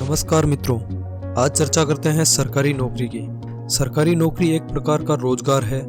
नमस्कार मित्रों, आज चर्चा करते हैं सरकारी नौकरी की। सरकारी नौकरी एक प्रकार का रोजगार है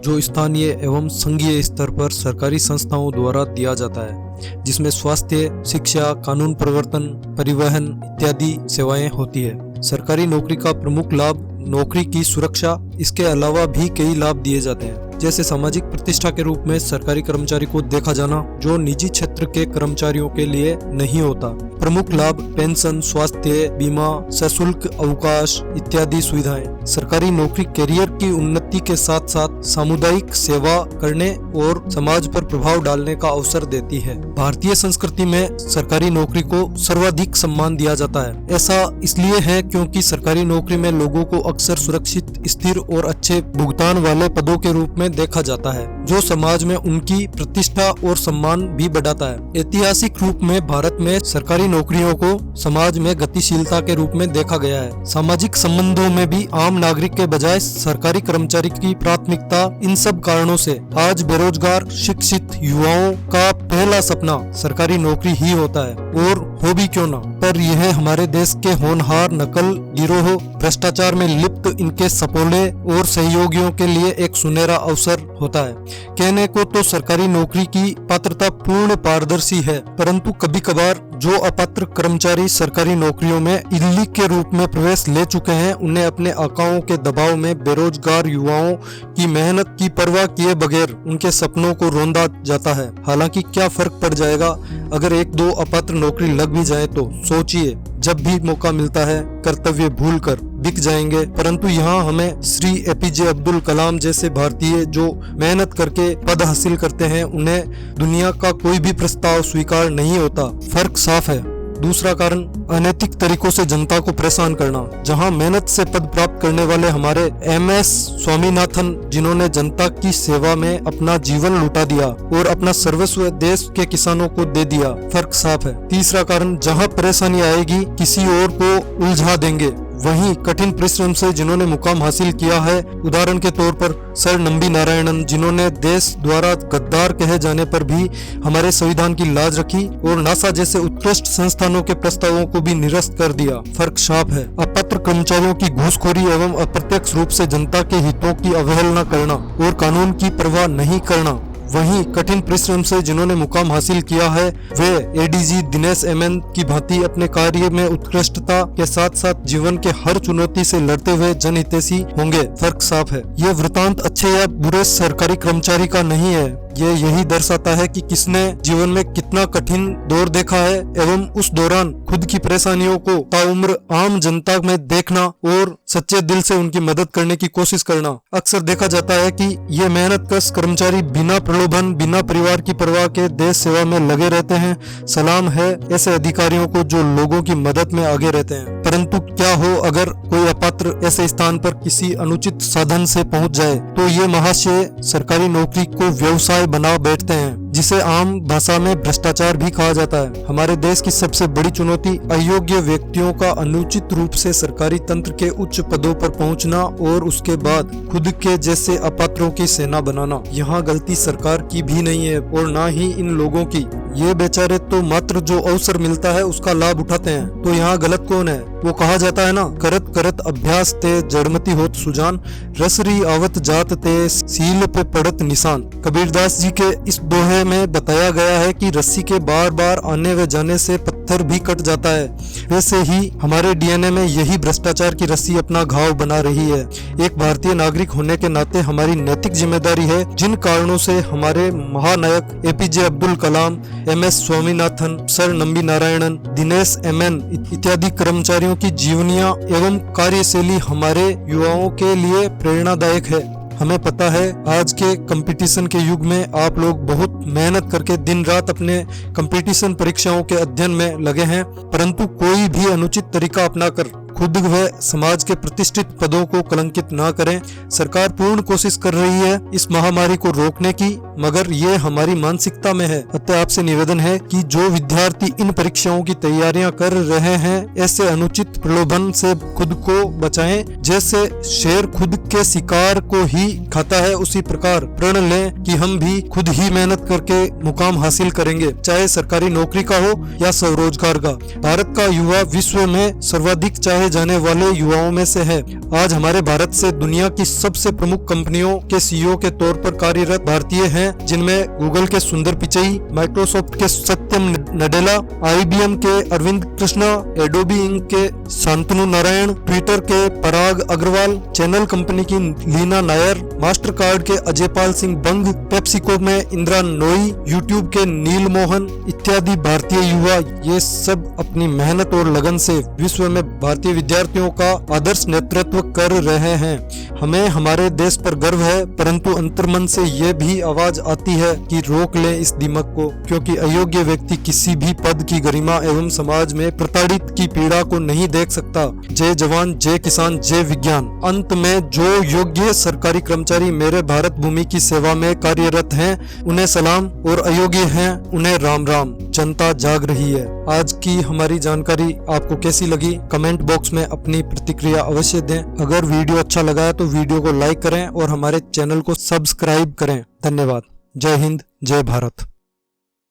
जो स्थानीय एवं संघीय स्तर पर सरकारी संस्थाओं द्वारा दिया जाता है, जिसमें स्वास्थ्य, शिक्षा, कानून प्रवर्तन, परिवहन इत्यादि सेवाएं होती है। सरकारी नौकरी का प्रमुख लाभ नौकरी की सुरक्षा, इसके अलावा भी कई लाभ दिए जाते हैं, जैसे सामाजिक प्रतिष्ठा के रूप में सरकारी कर्मचारी को देखा जाना, जो निजी क्षेत्र के कर्मचारियों के लिए नहीं होता। प्रमुख लाभ पेंशन, स्वास्थ्य बीमा, सशुल्क अवकाश इत्यादि सुविधाएं। सरकारी नौकरी करियर की उन्नति के साथ साथ सामुदायिक सेवा करने और समाज पर प्रभाव डालने का अवसर देती है। भारतीय संस्कृति में सरकारी नौकरी को सर्वाधिक सम्मान दिया जाता है। ऐसा इसलिए है क्योंकि सरकारी नौकरी में लोगों को अक्सर सुरक्षित, स्थिर और अच्छे भुगतान वाले पदों के रूप में देखा जाता है, जो समाज में उनकी प्रतिष्ठा और सम्मान भी बढ़ाता है। ऐतिहासिक रूप में भारत में सरकारी नौकरियों को समाज में गतिशीलता के रूप में देखा गया है। सामाजिक संबंधों में भी आम नागरिक के बजाय सरकारी कर्मचारी की प्राथमिकता। इन सब कारणों से आज बेरोजगार शिक्षित युवाओं का पहला सपना सरकारी नौकरी ही होता है, और हो भी क्यों ना। पर यह हमारे देश के होनहार नकल गिरोह, भ्रष्टाचार में लिप्त इनके सपोले और सहयोगियों के लिए एक सुनहरा अवसर होता है। कहने को तो सरकारी नौकरी की पात्रता पूर्ण पारदर्शी है, परंतु कभी कभार जो अपात्र कर्मचारी सरकारी नौकरियों में इल्ली के रूप में प्रवेश ले चुके हैं, उन्हें अपने आकाओं के दबाव में बेरोजगार युवाओं की मेहनत की परवाह किए बगैर उनके सपनों को रौंदा जाता है। हालांकि क्या फर्क पड़ जाएगा अगर एक दो अपात्र नौकरी लग भी जाए तो। सोचिए, जब भी मौका मिलता है कर्तव्य भूलकर बिक जाएंगे। परंतु यहाँ हमें श्री एपीजे अब्दुल कलाम जैसे भारतीय जो मेहनत करके पद हासिल करते हैं, उन्हें दुनिया का कोई भी प्रस्ताव स्वीकार नहीं होता। फर्क साफ है। दूसरा कारण अनैतिक तरीकों से जनता को परेशान करना। जहां मेहनत से पद प्राप्त करने वाले हमारे MS स्वामीनाथन, जिन्होंने जनता की सेवा में अपना जीवन लुटा दिया और अपना सर्वस्व देश के किसानों को दे दिया। फर्क साफ है। तीसरा कारण, जहां परेशानी आएगी किसी और को उलझा देंगे, वहीं कठिन परिश्रम से जिन्होंने मुकाम हासिल किया है, उदाहरण के तौर पर सर नंबी नारायणन, जिन्होंने देश द्वारा गद्दार कहे जाने पर भी हमारे संविधान की लाज रखी और नासा जैसे उत्कृष्ट संस्थानों के प्रस्तावों को भी निरस्त कर दिया। फर्क साफ है। अपात्र कर्मचारियों की घूसखोरी एवं अप्रत्यक्ष रूप से जनता के हितों की अवहेलना करना और कानून की परवाह नहीं करना, वहीं कठिन परिश्रम से जिन्होंने मुकाम हासिल किया है, वे ADG दिनेश MN की भांति अपने कार्य में उत्कृष्टता के साथ साथ जीवन के हर चुनौती से लड़ते हुए जनहितैषी होंगे। फर्क साफ है। यह वृतांत अच्छे या बुरे सरकारी कर्मचारी का नहीं है, ये यही दर्शाता है कि किसने जीवन में कितना कठिन दौर देखा है एवं उस दौरान खुद की परेशानियों को ताउम्र आम जनता में देखना और सच्चे दिल से उनकी मदद करने की कोशिश करना। अक्सर देखा जाता है कि ये मेहनतकश कर्मचारी बिना प्रलोभन, बिना परिवार की परवाह के देश सेवा में लगे रहते हैं। सलाम है ऐसे अधिकारियों को जो लोगों की मदद में आगे रहते हैं। परंतु क्या हो अगर कोई अपात्र ऐसे स्थान पर किसी अनुचित साधन से पहुंच जाए, तो ये महाशय सरकारी नौकरी को व्यवसाय बना बैठते हैं, जिसे आम भाषा में भ्रष्टाचार भी कहा जाता है। हमारे देश की सबसे बड़ी चुनौती अयोग्य व्यक्तियों का अनुचित रूप से सरकारी तंत्र के उच्च पदों पर पहुंचना और उसके बाद खुद के जैसे अपात्रों की सेना बनाना। यहाँ गलती सरकार की भी नहीं है और ना ही इन लोगों की। ये बेचारे तो मात्र जो अवसर मिलता है उसका लाभ उठाते हैं। तो यहाँ गलत कौन है? वो कहा जाता है ना, करत करत अभ्यास ते जड़मती होत सुजान, रसरी आवत जात ते सील पे पड़त निशान। कबीरदास जी के इस दोहे में बताया गया है कि रस्सी के बार बार आने व जाने से पत्थर भी कट जाता है। वैसे ही हमारे DNA में यही भ्रष्टाचार की रस्सी अपना घाव बना रही है। एक भारतीय नागरिक होने के नाते हमारी नैतिक जिम्मेदारी है, जिन कारणों से हमारे महानायक APJ Abdul Kalam, MS Swaminathan, sir Nambi Narayanan, Dinesh MN इत्यादि कर्मचारियों की जीवनियां एवं कार्यशैली हमारे युवाओं के लिए प्रेरणादायक है। हमें पता है आज के कंपटीशन के युग में आप लोग बहुत मेहनत करके दिन रात अपने कंपटीशन परीक्षाओं के अध्ययन में लगे हैं, परंतु कोई भी अनुचित तरीका अपनाकर खुद व समाज के प्रतिष्ठित पदों को कलंकित न करें। सरकार पूर्ण कोशिश कर रही है इस महामारी को रोकने की, मगर ये हमारी मानसिकता में है। अतः आपसे निवेदन है कि जो विद्यार्थी इन परीक्षाओं की तैयारियां कर रहे हैं, ऐसे अनुचित प्रलोभन से खुद को बचाएं। जैसे शेर खुद के शिकार को ही खाता है, उसी प्रकार प्रण लें कि हम भी खुद ही मेहनत करके मुकाम हासिल करेंगे, चाहे सरकारी नौकरी का हो या स्वरोजगार का। भारत का युवा विश्व में सर्वाधिक चाहे जाने वाले युवाओं में से है। आज हमारे भारत से दुनिया की सबसे प्रमुख कंपनियों के सीईओ के तौर पर कार्यरत भारतीय हैं, जिनमें गूगल के सुंदर पिचई, माइक्रोसॉफ्ट के सत्यम नडेला, IBM के अरविंद कृष्णा, एडोबी इंक के शांतनु नारायण, ट्विटर के पराग अग्रवाल, चैनल कंपनी की लीना नायर, मास्टर कार्ड के अजय पाल सिंह बंग, पेप्सिको में इंदिरा नोई, यूट्यूब के नील मोहन इत्यादि भारतीय युवा ये सब अपनी मेहनत और लगन से विश्व में भारतीय विद्यार्थियों का आदर्श नेतृत्व कर रहे हैं। हमें हमारे देश पर गर्व है, परंतु अंतर्मन से ये भी आवाज आती है कि रोक लें इस दिमक को, क्योंकि अयोग्य व्यक्ति किसी भी पद की गरिमा एवं समाज में प्रताड़ित की पीड़ा को नहीं देख सकता। जय जवान, जय किसान, जय विज्ञान। अंत में जो योग्य सरकारी कर्मचारी मेरे भारत भूमि की सेवा में कार्यरत हैं, उन्हें सलाम, और अयोग्य हैं उन्हें राम राम। जनता जाग रही है। आज की हमारी जानकारी आपको कैसी लगी? कमेंट बॉक्स में अपनी प्रतिक्रिया अवश्य दें। अगर वीडियो अच्छा लगा है तो वीडियो को लाइक करें और हमारे चैनल को सब्सक्राइब करें। धन्यवाद। जय हिंद, जय भारत।